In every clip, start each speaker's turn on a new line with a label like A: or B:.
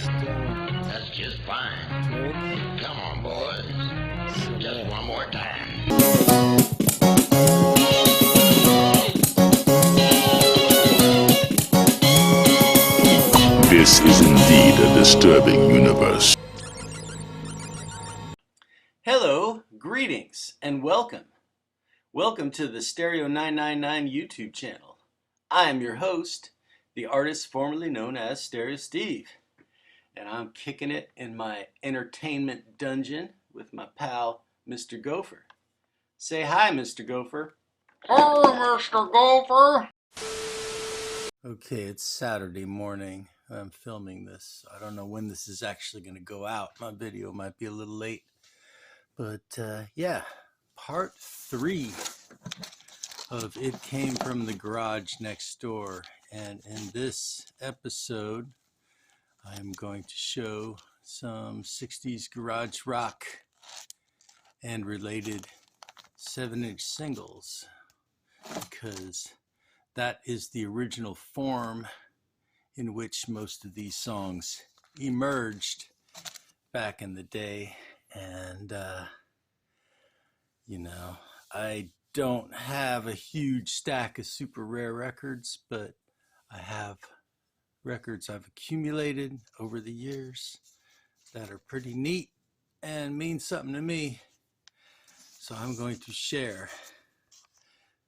A: That's just fine. Come on, boys. Just one more time.
B: This is indeed a disturbing universe.
C: Hello, greetings, and welcome. Welcome to the Stereo 999 YouTube channel. I am your host, the artist formerly known as Stereo Steve, and I'm kicking it in my entertainment dungeon with my pal, Mr. Gopher. Say hi, Mr. Gopher.
D: Hi, Mr. Gopher.
C: Okay, it's Saturday morning. I'm filming this. I don't know when this is actually going to go out. My video might be a little late. But yeah, part 3 of It Came From the Garage Next Door. And in this episode, I'm going to show some 60s garage rock and related 7-inch singles, because that is the original form in which most of these songs emerged back in the day. And you know, I don't have a huge stack of super rare records, but I have records I've accumulated over the years that are pretty neat and mean something to me. So I'm going to share.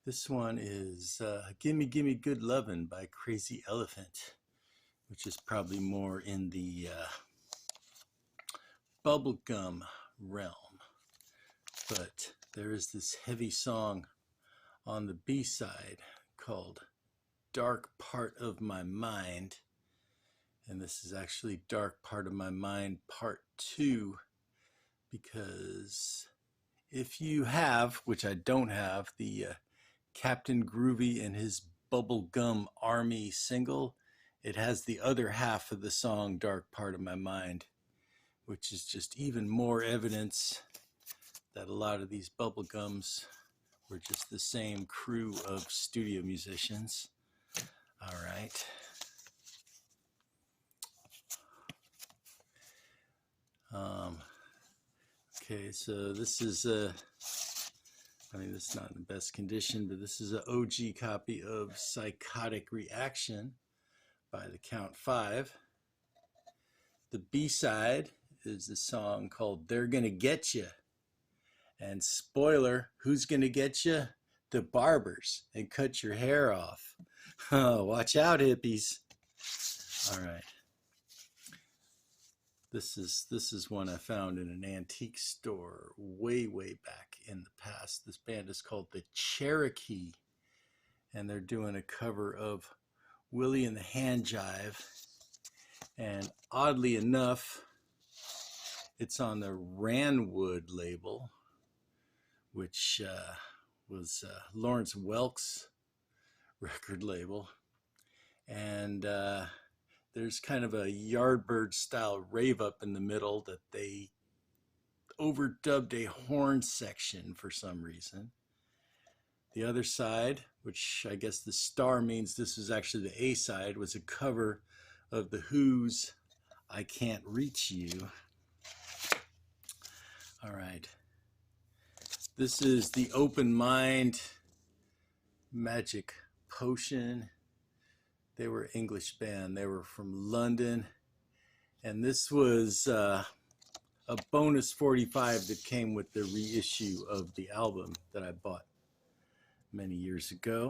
C: This one is Gimme Gimme Good Lovin' by Crazy Elephant, which is probably more in the bubblegum realm. But there is this heavy song on the B-side called Dark Part of My Mind. And this is actually Dark Part of My Mind Part 2, because if you have, which I don't have, the Captain Groovy and his Bubblegum Army single, it has the other half of the song Dark Part of My Mind, which is just even more evidence that a lot of these bubblegums were just the same crew of studio musicians. All right. Okay, so this is I mean, this is not in the best condition, but this is an OG copy of Psychotic Reaction by the Count 5. The B-side is the song called They're Gonna Get Ya. And spoiler, who's gonna get you? The barbers, and cut your hair off. Oh, watch out, hippies. All right. This is one I found in an antique store way back in the past. This band is called the Cherokee, and they're doing a cover of Willie and the Hand Jive. And oddly enough, it's on the Ranwood label, which was Lawrence Welk's record label. And there's kind of a Yardbird style rave up in the middle that they overdubbed a horn section for some reason. The other side, which I guess the star means this is actually the A side, was a cover of The Who's I Can't Reach You. All right. This is the Open Mind Magic Potion. They were an English band. They were from London. And this was a bonus 45 that came with the reissue of the album that I bought many years ago.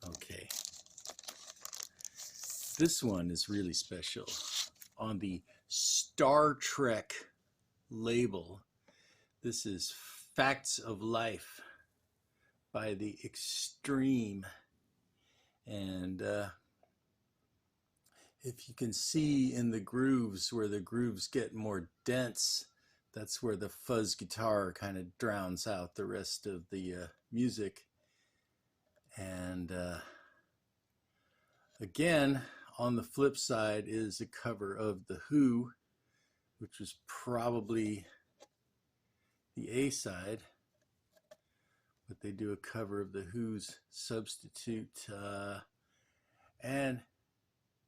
C: Okay. This one is really special. On the Star Trek label, this is Facts of Life by the Extreme. And if you can see in the grooves where the grooves get more dense, that's where the fuzz guitar kind of drowns out the rest of the music. And again, on the flip side is a cover of The Who, which was probably the A side, but they do a cover of The Who's Substitute. And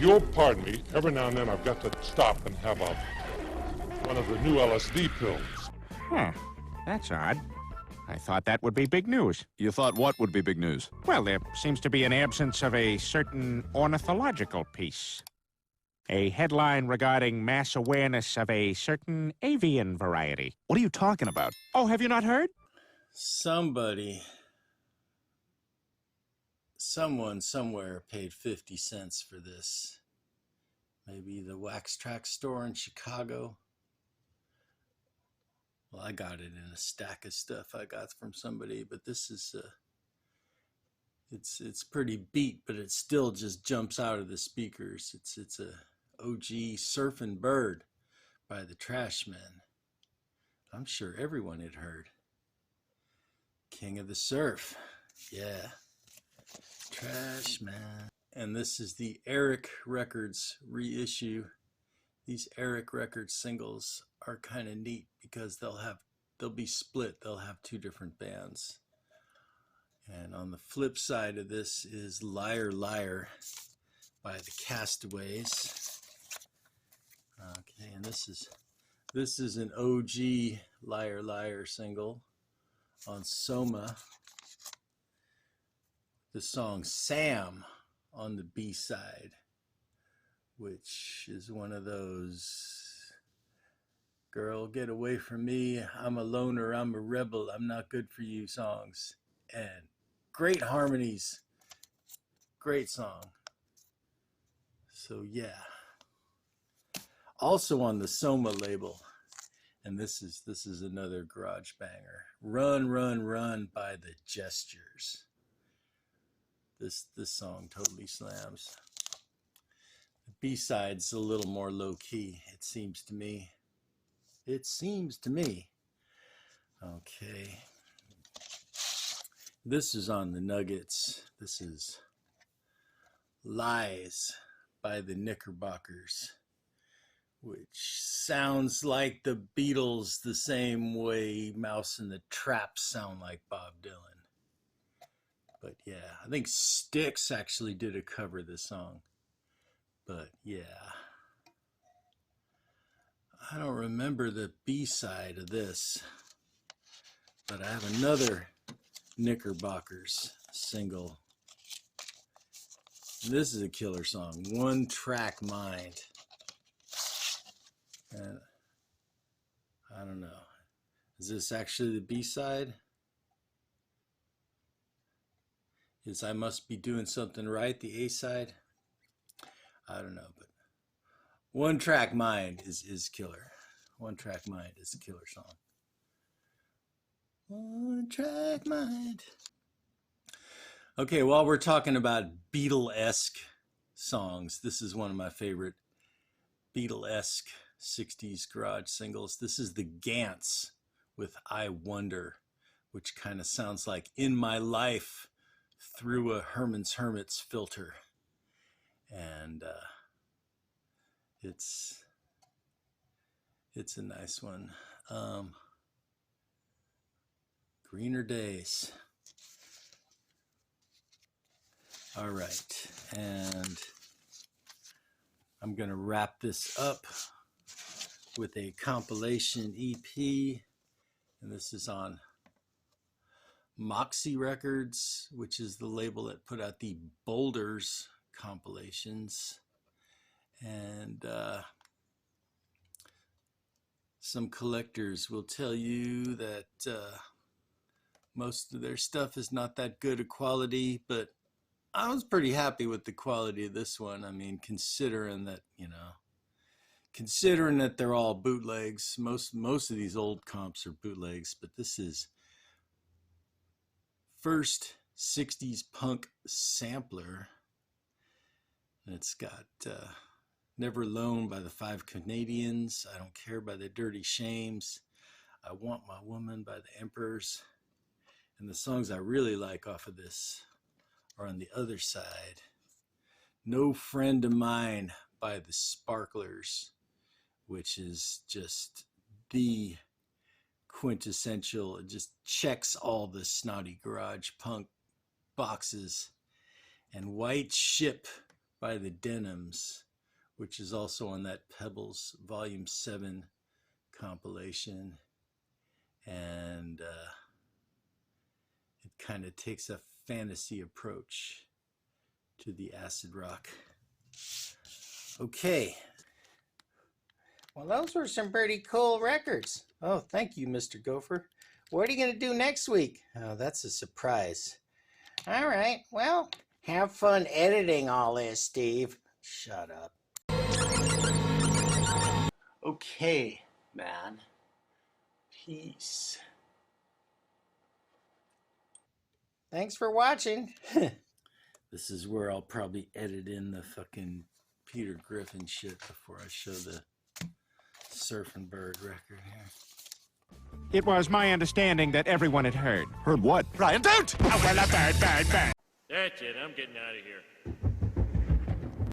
E: Your pardon me, every now and then I've got to stop and have one of the new LSD pills.
F: Huh. That's odd. I thought that would be big news.
G: You thought what would be big news?
F: Well, there seems to be an absence of a certain ornithological piece. A headline regarding mass awareness of a certain avian variety.
G: What are you talking about?
F: Oh, have you not heard?
C: Someone somewhere paid 50 cents for this. Maybe the Wax Trax store in Chicago. Well, I got it in a stack of stuff I got from somebody, but this is it's pretty beat, but it still just jumps out of the speakers. It's a OG Surfin' Bird by the Trashmen. I'm sure everyone had heard. King of the Surf. Yeah. Trashmen. And this is the Eric Records reissue. These Eric Records singles are kind of neat because they'll be split. They'll have two different bands. And on the flip side of this is Liar Liar by the Castaways. Okay, and this is an OG Liar Liar single on Soma. The song Sam on the B-side, which is one of those, girl, get away from me, I'm a loner, I'm a rebel, I'm not good for you songs. And great harmonies, great song. So yeah. Also on the Soma label, and this is another garage banger, Run, Run, Run by the Gestures. This song totally slams. The B-side's a little more low-key, it seems to me. It seems to me. Okay. This is on the Nuggets. This is Lies by the Knickerbockers, which sounds like the Beatles the same way Mouse and the Traps sound like Bob Dylan. But yeah, I think Styx actually did a cover of this song. But yeah, I don't remember the B-side of this, but I have another Knickerbockers single. This is a killer song, One Track Mind. And I don't know, is this actually the B-side? Is I Must Be Doing Something Right the A-side? I don't know, but One Track Mind is killer. One Track Mind is a killer song. One Track Mind. Okay, while we're talking about Beatle-esque songs, this is one of my favorite Beatle-esque 60s garage singles. This is the Gants with I Wonder, which kind of sounds like In My Life through a Herman's Hermits filter. And it's a nice one. Greener Days. All right, and I'm gonna wrap this up with a compilation EP, and this is on Moxie Records, which is the label that put out the Boulders compilations. And some collectors will tell you that most of their stuff is not that good a quality, but I was pretty happy with the quality of this one. I mean, considering that they're all bootlegs, most of these old comps are bootlegs, but this is first 60s punk sampler. And it's got Never Alone by the Five Canadians, I Don't Care by the Dirty Shames, I Want My Woman by the Emperors. And the songs I really like off of this are on the other side. No Friend of Mine by the Sparklers, which is just the quintessential, it just checks all the snotty garage punk boxes. And White Ship by the Denims, which is also on that Pebbles Volume 7 compilation. And it kind of takes a fantasy approach to the acid rock. Okay. Well, those were some pretty cool records. Oh, thank you, Mr. Gopher. What are you going to do next week? Oh, that's a surprise. All right. Well, have fun editing all this, Steve. Shut up. Okay, man. Peace. Thanks for watching. This is where I'll probably edit in the fucking Peter Griffin shit before I show the Surfing Bird record here.
F: It was my understanding that everyone had heard.
G: Heard what?
B: Brian, don't!
F: Oh, well, a bird.
H: That's it. I'm getting out of here.